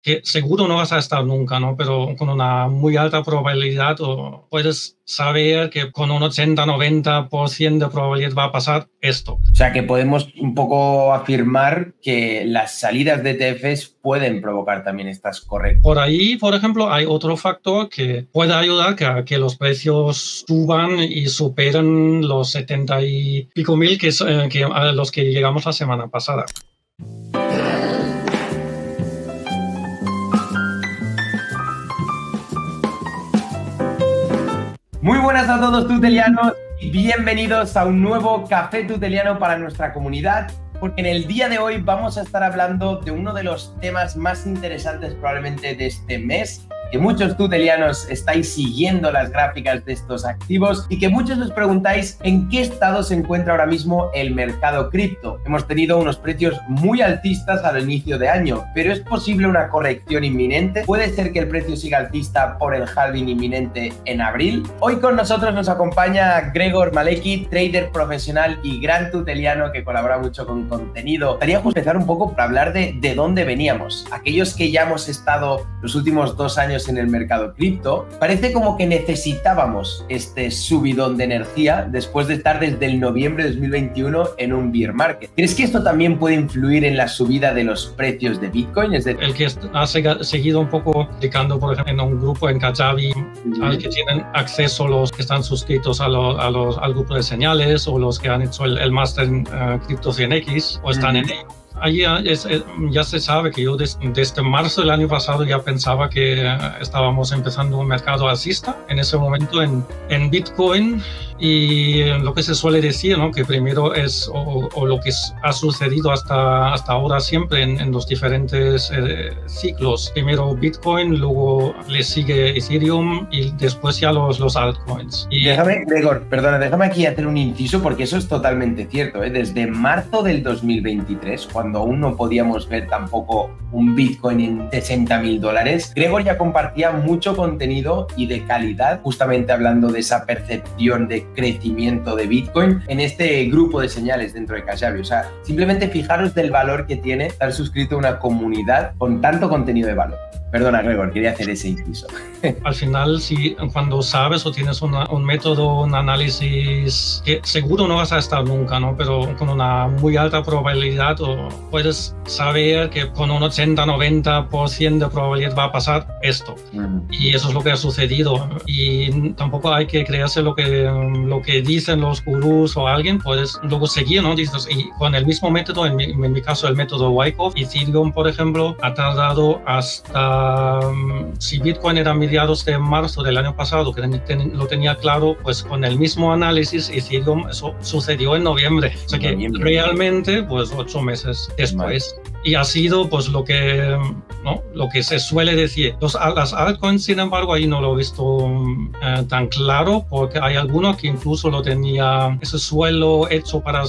que seguro no vas a estar nunca, ¿no? Pero con una muy alta probabilidad o puedes saber que con un 80-90% de probabilidad va a pasar esto. O sea que podemos un poco afirmar que las salidas de ETFs pueden provocar también estas correcciones. Por ahí, por ejemplo, hay otro factor que puede ayudar a que los precios suban y superen los 70 y pico mil que a los que llegamos la semana pasada. Muy buenas a todos tutelianos y bienvenidos a un nuevo Café Tuteliano para nuestra comunidad, porque en el día de hoy vamos a estar hablando de uno de los temas más interesantes probablemente de este mes, que muchos tutelianos estáis siguiendo las gráficas de estos activos y que muchos os preguntáis en qué estado se encuentra ahora mismo el mercado cripto. Hemos tenido unos precios muy altistas al inicio de año, pero ¿es posible una corrección inminente? ¿Puede ser que el precio siga alcista por el halving inminente en abril? Hoy con nosotros nos acompaña Gregor Malecki, trader profesional y gran tuteliano que colabora mucho con contenido. Quería empezar un poco para hablar de dónde veníamos. Aquellos que ya hemos estado los últimos 2 años en el mercado cripto, parece como que necesitábamos este subidón de energía después de estar desde el noviembre de 2021 en un bear market. ¿Crees que esto también puede influir en la subida de los precios de Bitcoin? Es decir, el que ha seguido un poco explicando, por ejemplo, en un grupo en Kajabi, al que tienen acceso los que están suscritos al grupo de señales o los que han hecho el máster en Crypto 100X o están en ello. Ahí ya se sabe que yo desde marzo del año pasado ya pensaba que estábamos empezando un mercado alcista en ese momento en Bitcoin, y lo que se suele decir, ¿no? Que primero es o lo que ha sucedido hasta ahora siempre en los diferentes ciclos. Primero Bitcoin, luego le sigue Ethereum y después ya los altcoins. Déjame, Gregor, perdona, déjame aquí hacer un inciso porque eso es totalmente cierto, ¿eh? Desde marzo del 2023, cuando aún no podíamos ver tampoco un Bitcoin en $60.000, Gregor ya compartía mucho contenido y de calidad, justamente hablando de esa percepción de crecimiento de Bitcoin en este grupo de señales dentro de Kajabi. O sea, simplemente fijaros del valor que tiene estar suscrito a una comunidad con tanto contenido de valor. Perdona, Gregor, quería hacer ese inciso. Al final, cuando sabes o tienes un método, un análisis que seguro no vas a estar nunca, ¿no? Pero con una muy alta probabilidad o puedes saber que con un 80-90% de probabilidad va a pasar esto. Y eso es lo que ha sucedido. Y tampoco hay que creerse lo que dicen los gurús o alguien, puedes luego seguir, ¿no? Dices, y con el mismo método, en mi caso el método Wyckoff, Ethereum, por ejemplo, ha tardado hasta si Bitcoin era a mediados de marzo del año pasado, que lo tenía claro, pues con el mismo análisis Ethereum eso sucedió en noviembre. O sea que realmente, pues 8 meses después. Y ha sido pues lo que se suele decir. Las altcoins, sin embargo, ahí no lo he visto tan claro, porque hay algunos que incluso lo tenía ese suelo hecho para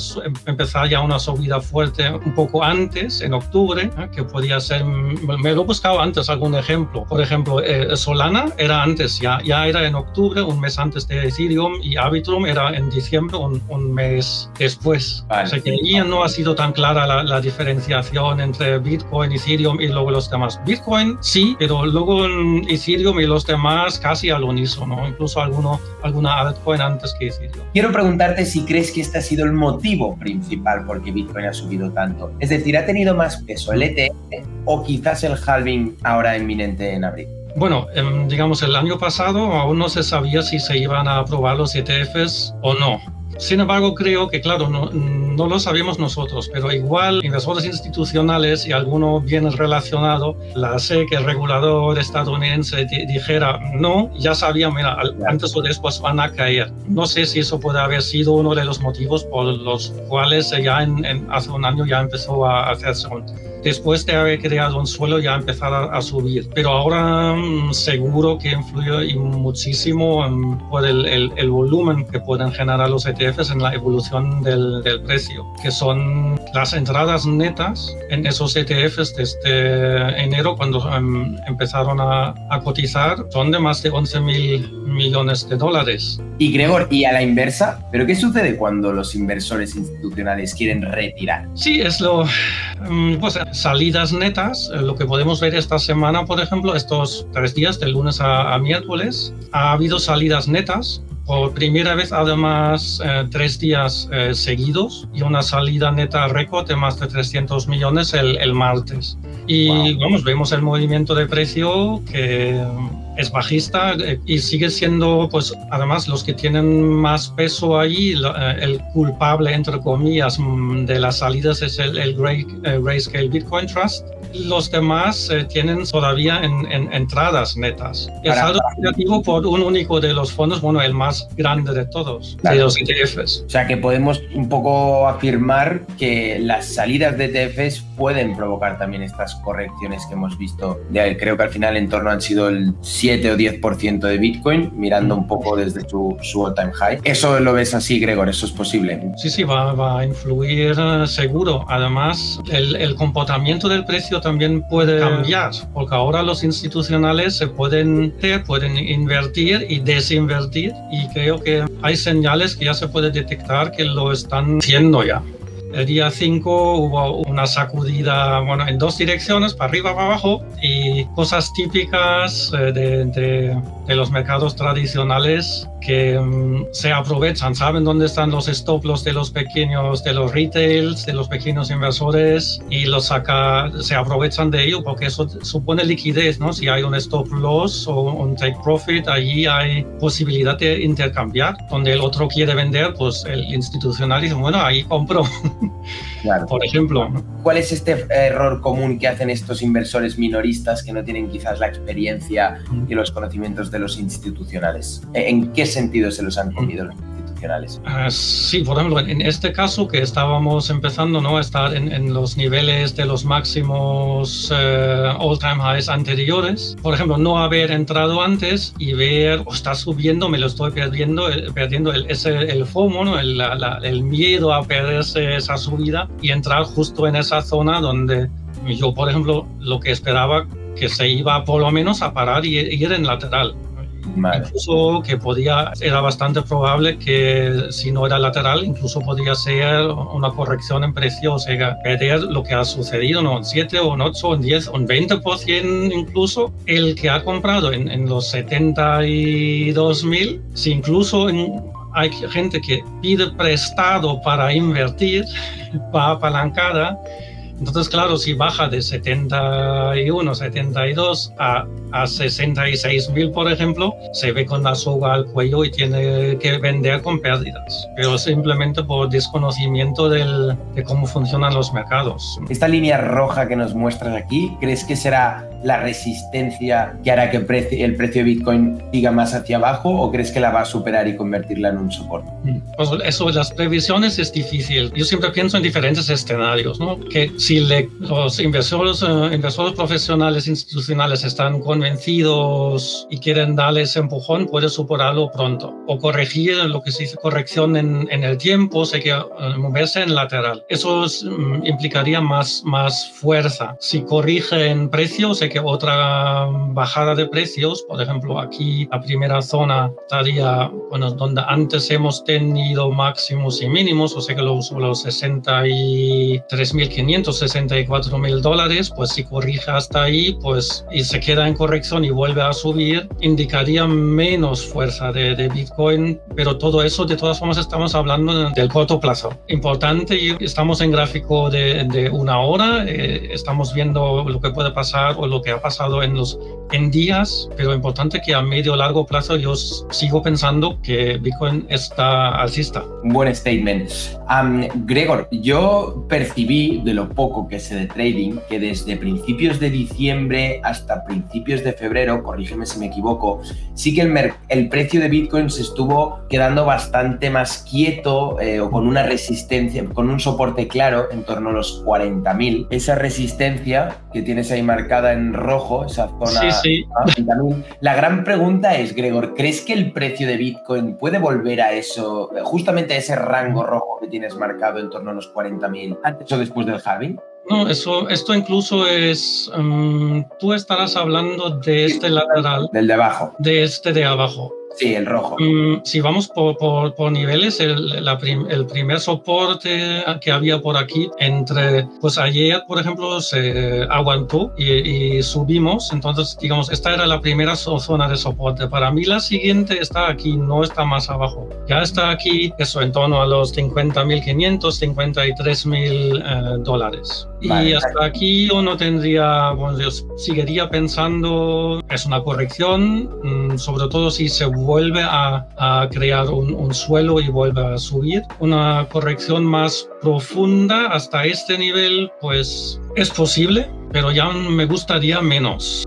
empezar ya una subida fuerte un poco antes, en octubre, que podía ser, me lo he buscado antes algún ejemplo. Por ejemplo, Solana era antes, ya era en octubre, un mes antes de Ethereum, y Arbitrum era en diciembre, un mes después. Vale. O sea que ahí no ha sido tan clara la diferenciación entre Bitcoin, Ethereum y luego los demás. Bitcoin sí, pero luego Ethereum y los demás casi al unísono, incluso alguna altcoin antes que Ethereum. Quiero preguntarte si crees que este ha sido el motivo principal por qué Bitcoin ha subido tanto. Es decir, ¿ha tenido más peso el ETF o quizás el halving ahora inminente en abril? Bueno, digamos, el año pasado aún no se sabía si se iban a aprobar los ETFs o no. Sin embargo, creo que, claro, no lo sabíamos nosotros, pero igual inversores institucionales y alguno bien relacionado, la SEC, el regulador estadounidense, dijera no, ya sabían, mira, antes o después van a caer. No sé si eso puede haber sido uno de los motivos por los cuales ya hace un año ya empezó a hacerse después de haber creado un suelo ya empezar a subir. Pero ahora seguro que influye muchísimo por el volumen que pueden generar los ETFs en la evolución del precio, que son las entradas netas en esos ETFs desde enero, cuando empezaron a cotizar, son de más de 11.000 millones de dólares. Y Gregor, y a la inversa, ¿pero qué sucede cuando los inversores institucionales quieren retirar? Sí, pues salidas netas. Lo que podemos ver esta semana, por ejemplo, estos 3 días, de lunes a miércoles, ha habido salidas netas. Por primera vez, además, 3 días seguidos y una salida neta récord de más de 300 millones el martes. Y vamos, vemos el movimiento de precio que es bajista y sigue siendo, pues además, los que tienen más peso ahí, el culpable, entre comillas, de las salidas es el Grayscale Bitcoin Trust. Los demás tienen todavía entradas netas. El saldo negativo por un único de los fondos, bueno, el más grande de todos, de los ETFs. O sea que podemos un poco afirmar que las salidas de ETFs pueden provocar también estas correcciones que hemos visto. Creo que al final en torno han sido el 7 o 10% de Bitcoin, mirando un poco desde su all-time high. ¿Eso lo ves así, Gregor? ¿Eso es posible? Sí, va a influir seguro. Además, el comportamiento del precio también puede cambiar, porque ahora los institucionales se pueden invertir y desinvertir, y creo que hay señales que ya se puede detectar que lo están haciendo ya. El día 5 hubo una sacudida, bueno, en 2 direcciones, para arriba, para abajo, y cosas típicas de los mercados tradicionales que se aprovechan, saben dónde están los stop loss de los pequeños, de los retails, de los pequeños inversores, y se aprovechan de ello porque eso supone liquidez, ¿no? Si hay un stop loss o un take profit, allí hay posibilidad de intercambiar. Donde el otro quiere vender, pues el institucional dice, bueno, ahí compro. Claro. Por ejemplo. ¿Cuál es este error común que hacen estos inversores minoristas que no tienen quizás la experiencia y los conocimientos de los institucionales? ¿En qué sentido se los han comido los institucionales? Sí, por ejemplo, en este caso que estábamos empezando, ¿no?, a estar en los niveles de los máximos all-time highs anteriores. Por ejemplo, no haber entrado antes y ver, está subiendo, me lo estoy perdiendo el FOMO, ¿no?, el miedo a perderse esa subida, y entrar justo en esa zona donde yo, por ejemplo, lo que esperaba que se iba por lo menos a parar y ir en lateral. Vale. Incluso que era bastante probable que si no era lateral, incluso podía ser una corrección en precio, o sea, perder lo que ha sucedido, ¿no?, un 7, un 8, un 10, un 20% incluso. El que ha comprado en los 72.000, si incluso hay gente que pide prestado para invertir, va apalancada. Entonces, claro, si baja de 71, 72 a 66.000, por ejemplo, se ve con la soga al cuello y tiene que vender con pérdidas, pero simplemente por desconocimiento de cómo funcionan los mercados. Esta línea roja que nos muestras aquí, ¿crees que será la resistencia que hará que el precio de Bitcoin siga más hacia abajo, o crees que la va a superar y convertirla en un soporte? Pues eso de las previsiones es difícil. Yo siempre pienso en diferentes escenarios, ¿no? Que si los inversores profesionales institucionales están convencidos y quieren darle ese empujón, puede superarlo pronto, o corregir lo que se dice corrección en el tiempo, o sea, que moverse en lateral. Eso implicaría más fuerza. Si corrige en precios, o sea, que otra bajada de precios, por ejemplo, aquí la primera zona estaría, bueno, donde antes hemos tenido máximos y mínimos, o sea, que los 63.500, $64.000, pues si corrige hasta ahí, pues, y se queda en corrección y vuelve a subir, indicaría menos fuerza de Bitcoin, pero todo eso, de todas formas, estamos hablando del corto plazo. Importante, y estamos en gráfico de 1 hora, estamos viendo lo que puede pasar o lo que ha pasado en días, pero importante que a medio o largo plazo yo sigo pensando que Bitcoin está alcista. Un buen statement. Gregor, yo percibí, de lo poco que sé de trading, que desde principios de diciembre hasta principios de febrero, corrígeme si me equivoco, sí que el precio de Bitcoin se estuvo quedando bastante más quieto, o con una resistencia, con un soporte claro en torno a los 40.000. Esa resistencia que tienes ahí marcada en rojo, esa zona. Sí. 40.000. La gran pregunta es, Gregor, ¿crees que el precio de Bitcoin puede volver a eso, justamente a ese rango rojo que tienes marcado en torno a los 40.000, antes o después del halving? No, esto incluso es... tú estarás hablando de este lateral. Del de abajo. De este de abajo. Sí, el rojo. Si vamos por niveles, el primer soporte que había por aquí pues ayer, por ejemplo, se aguantó y subimos. Entonces, digamos, esta era la primera zona de soporte. Para mí la siguiente está aquí, no está más abajo. Ya está aquí, eso, en torno a los 50.500, $53.000. Vale, Y hasta aquí yo no tendría, bueno, yo seguiría pensando, es una corrección, sobre todo si se vuelve a crear un suelo y vuelve a subir. Una corrección más profunda hasta este nivel, pues es posible, pero ya me gustaría menos.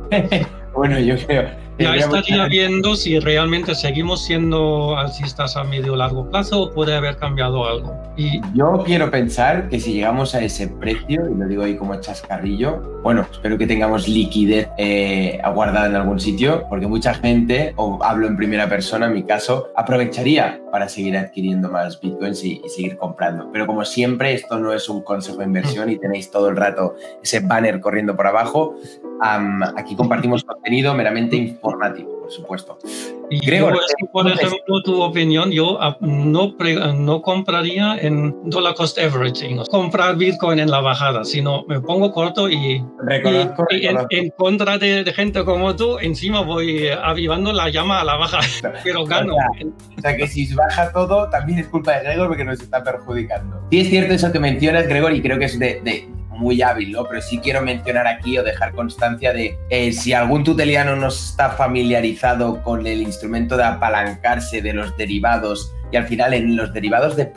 Bueno, yo creo... Ya estaría viendo si realmente seguimos siendo alcistas a medio o largo plazo o puede haber cambiado algo. Yo quiero pensar que si llegamos a ese precio, y lo digo ahí como chascarrillo, bueno, espero que tengamos liquidez aguardada en algún sitio, porque mucha gente, o hablo en primera persona, en mi caso, aprovecharía para seguir adquiriendo más bitcoins y seguir comprando. Pero como siempre, esto no es un consejo de inversión y tenéis todo el rato ese banner corriendo por abajo. Aquí compartimos contenido meramente informativo, por supuesto. Y Gregor, por ejemplo, tu opinión, yo no compraría en dollar cost averaging, comprar Bitcoin en la bajada, sino me pongo corto y en contra de gente como tú, encima voy avivando la llama a la baja, pero gano. O sea, que si baja todo, también es culpa de Gregor porque nos está perjudicando. Sí es cierto eso que mencionas, Gregor, y creo que es muy hábil, ¿no? Pero sí quiero mencionar aquí o dejar constancia de si algún tuteliano no está familiarizado con el instrumento de apalancarse de los derivados y al final en los derivados de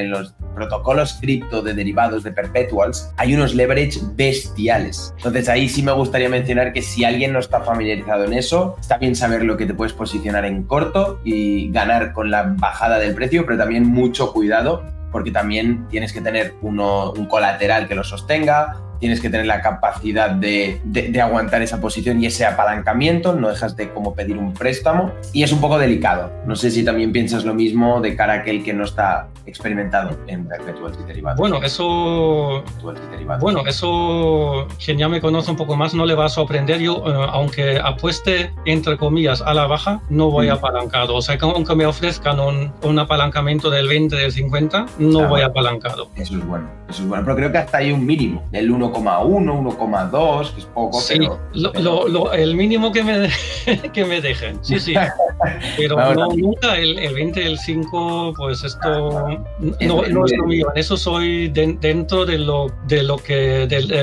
los protocolos cripto de derivados de perpetuals hay unos leverage bestiales. Entonces ahí sí me gustaría mencionar que si alguien no está familiarizado en eso, está bien saber lo que te puedes posicionar en corto y ganar con la bajada del precio, pero también mucho cuidado porque también tienes que tener un colateral que lo sostenga, tienes que tener la capacidad de aguantar esa posición y ese apalancamiento, no dejas de como pedir un préstamo y es un poco delicado. No sé si también piensas lo mismo de cara a aquel que no está experimentado en perpetuals y derivados. Bueno, eso quien ya me conoce un poco más no le va a sorprender. Yo, aunque apueste entre comillas a la baja, no voy apalancado. O sea, que aunque me ofrezcan un apalancamiento del 20, del 50, no voy apalancado. Eso es bueno, pero creo que hasta hay un mínimo del 1,1, 1,2, que es poco, sí, pero... el mínimo que me dejen, sí. Pero nunca el 20, el 5, pues esto no es lo mío. En eso soy dentro del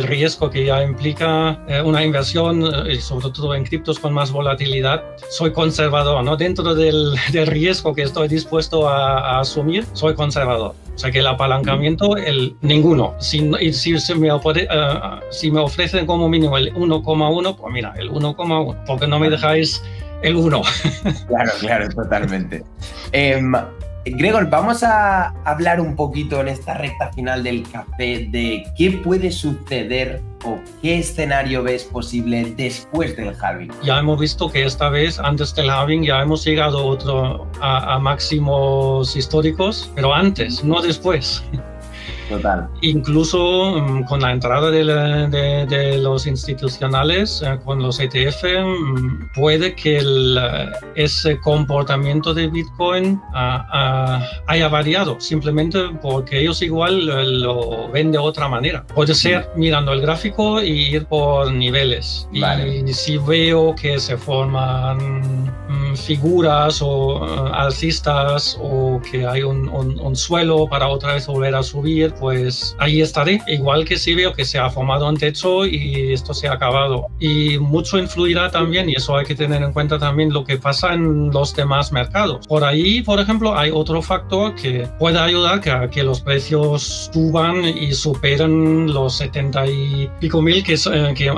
riesgo que ya implica una inversión, y sobre todo en criptos con más volatilidad. Soy conservador, ¿no? Dentro del riesgo que estoy dispuesto a asumir, soy conservador. O sea que el apalancamiento, ninguno. Si me ofrecen como mínimo el 1,1, pues mira, el 1,1, porque no me dejáis el 1. Claro, totalmente. Gregor, vamos a hablar un poquito en esta recta final del café de qué puede suceder o qué escenario ves posible después del halving. Ya hemos visto que esta vez, antes del halving, ya hemos llegado a máximos históricos, pero antes, no después. Total. Incluso con la entrada de los institucionales, con los ETF, puede que ese comportamiento de Bitcoin haya variado, simplemente porque ellos igual lo ven de otra manera. Puede ser mirando el gráfico y ir por niveles. Vale. Y si veo que se forman figuras o alcistas o que hay un suelo para otra vez volver a subir, pues ahí estaré. Igual que si veo que se ha formado un techo y esto se ha acabado. Y mucho influirá también, y eso hay que tener en cuenta también, lo que pasa en los demás mercados. Por ahí, por ejemplo, hay otro factor que puede ayudar a que los precios suban y superen los 70 y pico mil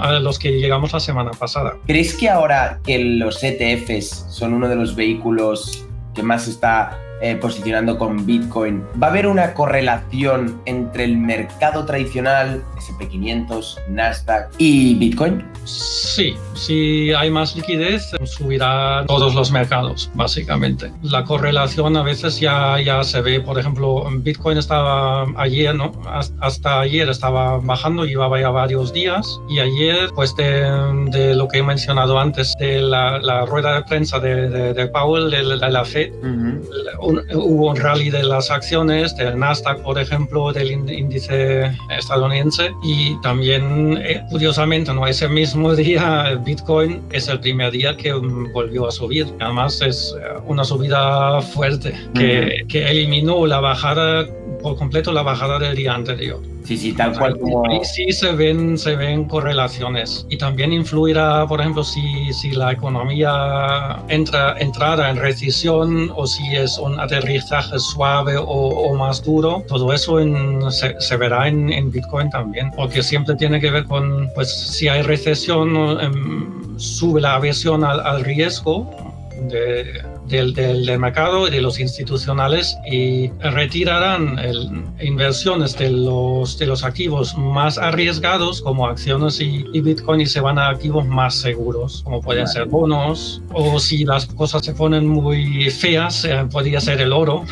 a los que llegamos la semana pasada. ¿Crees que ahora que los ETFs son uno de los vehículos que más está posicionando con Bitcoin, va a haber una correlación entre el mercado tradicional, S&P 500, Nasdaq y Bitcoin? Sí, Si hay más liquidez, subirá todos los mercados, básicamente. La correlación a veces ya se ve. Por ejemplo, Bitcoin estaba ayer, ¿no? Hasta ayer estaba bajando, llevaba ya varios días. Y ayer, pues de lo que he mencionado antes, de la rueda de prensa de Powell, de la Fed, hubo un rally de las acciones, del Nasdaq, por ejemplo, del índice estadounidense. Y también, curiosamente, ¿no? Ese mismo día, Bitcoin es el primer día que volvió a subir. Además, es una subida fuerte que eliminó la bajada por completo, la bajada del día anterior. Sí, tal cual como... Y sí se ven correlaciones. Y también influirá, por ejemplo, si la economía entrara en recesión o si es un aterrizaje suave o más duro. Todo eso se verá en Bitcoin también. Porque siempre tiene que ver con, pues, si hay recesión, sube la aversión al riesgo del mercado y de los institucionales y retirarán inversiones de los activos más arriesgados como acciones y Bitcoin y se van a activos más seguros como pueden ser bonos, o si las cosas se ponen muy feas podría ser el oro,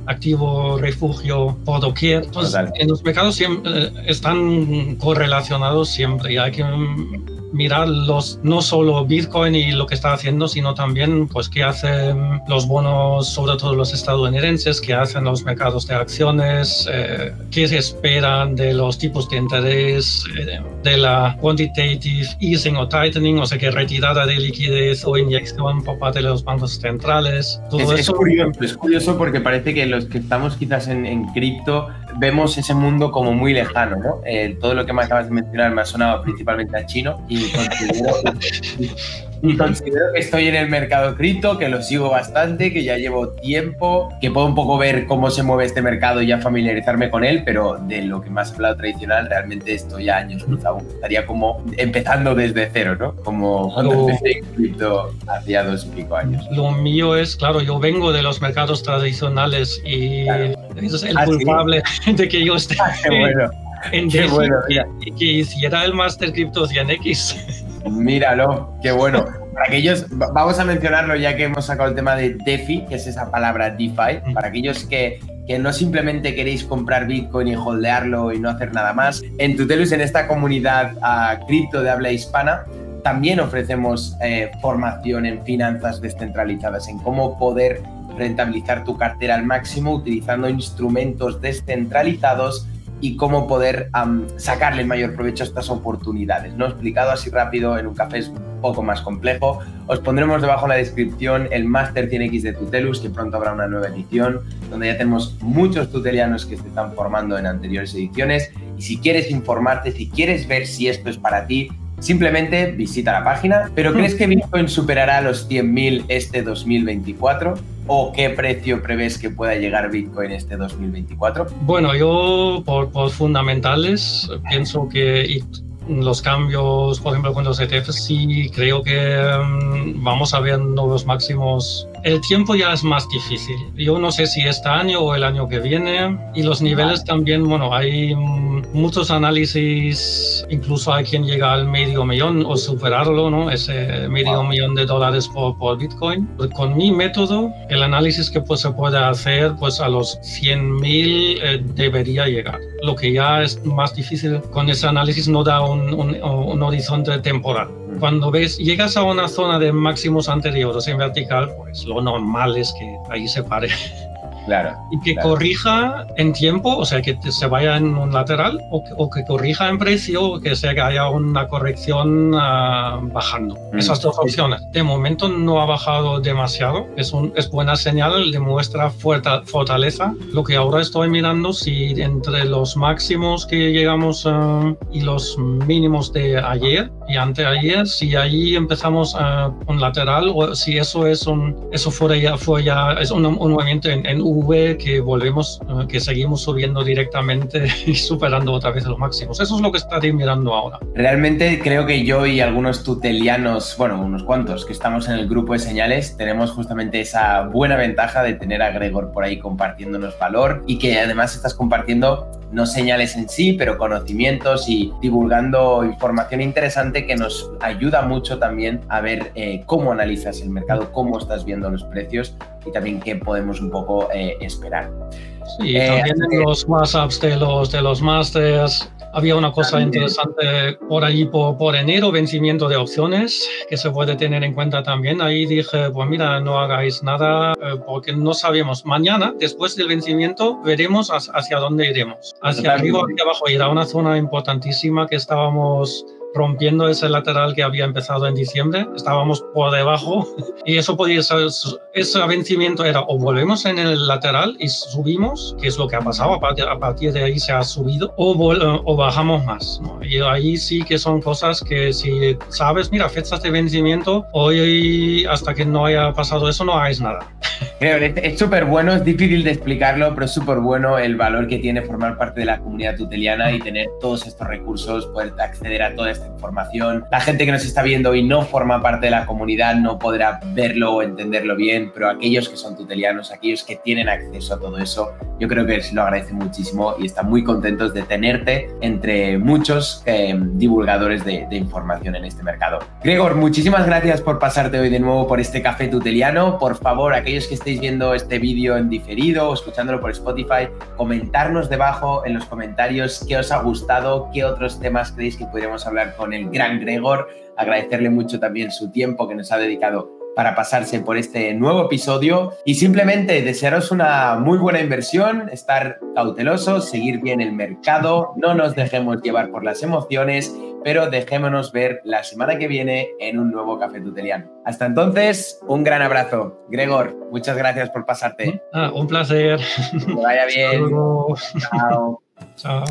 activo refugio por doquier. Entonces, en los mercados siempre, están correlacionados siempre y hay que mirar no solo Bitcoin y lo que está haciendo, sino también pues qué hacen los bonos, sobre todo los estadounidenses, qué hacen los mercados de acciones, qué se esperan de los tipos de interés, de la quantitative easing o tightening, o sea, que retirada de liquidez o inyección por parte de los bancos centrales. Todo es curioso porque parece que los que estamos quizás en cripto vemos ese mundo como muy lejano, ¿no? Todo lo que me acabas de mencionar me ha sonado principalmente a chino y considero que estoy en el mercado cripto, que lo sigo bastante, que ya llevo tiempo, que puedo un poco ver cómo se mueve este mercado y ya familiarizarme con él, pero de lo que me has hablado tradicional realmente estoy a años luz aún. Estaría como empezando desde cero, ¿no? Como cuando empecé en cripto hacía 2 y pico años. Lo mío es, claro, yo vengo de los mercados tradicionales y ese es el culpable de que yo esté en DeFi y que hiciera el Master Crypto 100X. Míralo, qué bueno. Para aquellos, vamos a mencionarlo ya que hemos sacado el tema de DeFi, que es esa palabra DeFi, para aquellos que no simplemente queréis comprar Bitcoin y holdearlo y no hacer nada más. En Tutelus, en esta comunidad cripto de habla hispana, también ofrecemos formación en finanzas descentralizadas, en cómo poder rentabilizar tu cartera al máximo utilizando instrumentos descentralizados y cómo poder sacarle el mayor provecho a estas oportunidades. No explicado así rápido en un café es un poco más complejo. Os pondremos debajo en la descripción el Master 100X de Tutelus, que pronto habrá una nueva edición, donde ya tenemos muchos tutelianos que se están formando en anteriores ediciones. Y si quieres informarte, si quieres ver si esto es para ti, simplemente visita la página. ¿Pero crees que Bitcoin superará los 100.000 este 2024? ¿O qué precio prevés que pueda llegar Bitcoin este 2024? Bueno, yo por fundamentales pienso que los cambios, por ejemplo, con los ETFs, sí creo que vamos a ver nuevos máximos. El tiempo ya es más difícil. Yo no sé si este año o el año que viene. Y los niveles también, bueno, hay muchos análisis, incluso hay quien llega al $500,000 o superarlo, ¿no? Ese $500,000 por Bitcoin. Con mi método, el análisis que pues, se puede hacer, pues a los 100.000 debería llegar. Lo que ya es más difícil con ese análisis no da un horizonte temporal. Cuando llegas a una zona de máximos anteriores en vertical, pues lo normal es que ahí se pare. Claro. Y que corrija en tiempo, o sea, que se vaya en un lateral, o que corrija en precio, o que haya una corrección bajando. Esas dos opciones. De momento no ha bajado demasiado, es buena señal, demuestra fortaleza. Lo que ahora estoy mirando, si entre los máximos que llegamos y los mínimos de ayer y anteayer, si ahí empezamos un lateral, o si eso es un movimiento en V que volvemos, que seguimos subiendo directamente y superando otra vez los máximos. Eso es lo que estaré mirando ahora. Realmente creo que yo y algunos tutelianos, bueno, unos cuantos que estamos en el grupo de señales, tenemos justamente esa buena ventaja de tener a Gregor por ahí compartiéndonos valor y que además estás compartiendo no señales en sí, pero conocimientos y divulgando información interesante que nos ayuda mucho también a ver cómo analizas el mercado, cómo estás viendo los precios y también qué podemos un poco esperar. Sí, también en los WhatsApps de los másters había una cosa interesante por ahí por enero, vencimiento de opciones, que se puede tener en cuenta también. Ahí dije, pues mira, no hagáis nada porque no sabemos. Mañana, después del vencimiento, veremos hacia dónde iremos. Hacia arriba o hacia abajo. Era una zona importantísima que estábamos rompiendo ese lateral que había empezado en diciembre, estábamos por debajo y eso podía ser, ese vencimiento era o volvemos en el lateral y subimos, que es lo que ha pasado, a partir de ahí se ha subido, o bajamos más, ¿no? Y ahí sí que son cosas que si sabes, mira, fechas de vencimiento, hoy hasta que no haya pasado eso no hagáis nada. Es súper bueno, es difícil de explicarlo, pero es súper bueno el valor que tiene formar parte de la comunidad tuteliana y tener todos estos recursos, poder acceder a toda esta información. La gente que nos está viendo y no forma parte de la comunidad no podrá verlo o entenderlo bien, pero aquellos que son tutelianos, aquellos que tienen acceso a todo eso, yo creo que se lo agradecen muchísimo y están muy contentos de tenerte entre muchos divulgadores de información en este mercado. Gregor, muchísimas gracias por pasarte hoy de nuevo por este café tuteliano. Por favor, aquellos que estéis viendo este vídeo en diferido o escuchándolo por Spotify, comentarnos debajo en los comentarios qué os ha gustado, qué otros temas creéis que podríamos hablar con el gran Gregor. Agradecerle mucho también su tiempo que nos ha dedicado para pasarse por este nuevo episodio y simplemente desearos una muy buena inversión, estar cautelosos, seguir bien el mercado, no nos dejemos llevar por las emociones, pero dejémonos ver la semana que viene en un nuevo Café Tuteliano. Hasta entonces, un gran abrazo. Gregor, muchas gracias por pasarte. Un placer. Que vaya bien. Chao. Chao. Chao.